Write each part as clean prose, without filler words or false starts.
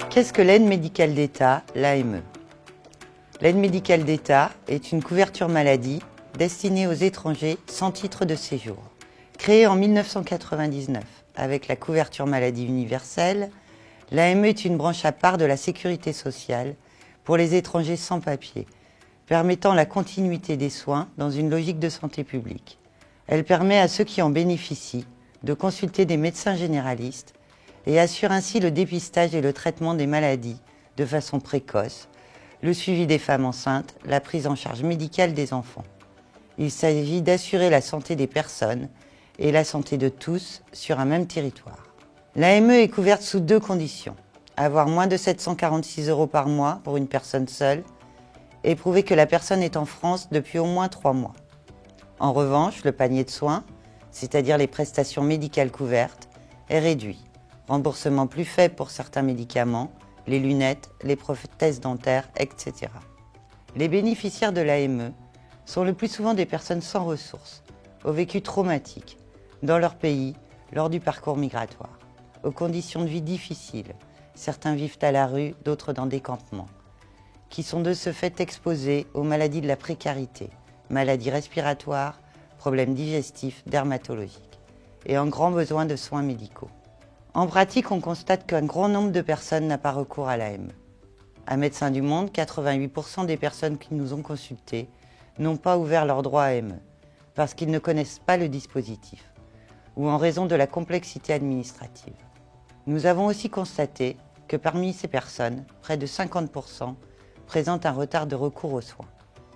Qu'est-ce que l'aide médicale d'État, l'AME? L'aide médicale d'État est une couverture maladie destinée aux étrangers sans titre de séjour. Créée en 1999 avec la couverture maladie universelle, l'AME est une branche à part de la sécurité sociale pour les étrangers sans papier, permettant la continuité des soins dans une logique de santé publique. Elle permet à ceux qui en bénéficient de consulter des médecins généralistes et assure ainsi le dépistage et le traitement des maladies de façon précoce, le suivi des femmes enceintes, la prise en charge médicale des enfants. Il s'agit d'assurer la santé des personnes et la santé de tous sur un même territoire. L'AME est couverte sous deux conditions. Avoir moins de 746 € par mois pour une personne seule et prouver que la personne est en France depuis au moins 3 mois. En revanche, le panier de soins, c'est-à-dire les prestations médicales couvertes, est réduit. Remboursement plus faible pour certains médicaments, les lunettes, les prothèses dentaires, etc. Les bénéficiaires de l'AME sont le plus souvent des personnes sans ressources, au vécu traumatique, dans leur pays, lors du parcours migratoire, aux conditions de vie difficiles, certains vivent à la rue, d'autres dans des campements, qui sont de ce fait exposés aux maladies de la précarité, maladies respiratoires, problèmes digestifs, dermatologiques, et en grand besoin de soins médicaux. En pratique, on constate qu'un grand nombre de personnes n'a pas recours à l'AME. À Médecins du Monde, 88% des personnes qui nous ont consultés n'ont pas ouvert leur droit à AME, parce qu'ils ne connaissent pas le dispositif, ou en raison de la complexité administrative. Nous avons aussi constaté que parmi ces personnes, près de 50% présentent un retard de recours aux soins.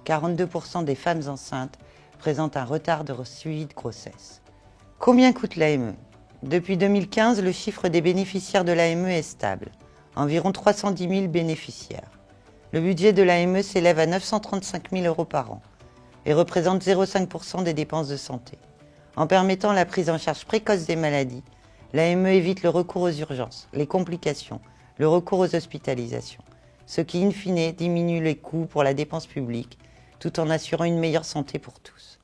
42% des femmes enceintes présentent un retard de suivi de grossesse. Combien coûte l'AME? Depuis 2015, le chiffre des bénéficiaires de l'AME est stable, environ 310 000 bénéficiaires. Le budget de l'AME s'élève à 935 000 € par an et représente 0,5% des dépenses de santé. En permettant la prise en charge précoce des maladies, l'AME évite le recours aux urgences, les complications, le recours aux hospitalisations, ce qui, in fine, diminue les coûts pour la dépense publique, tout en assurant une meilleure santé pour tous.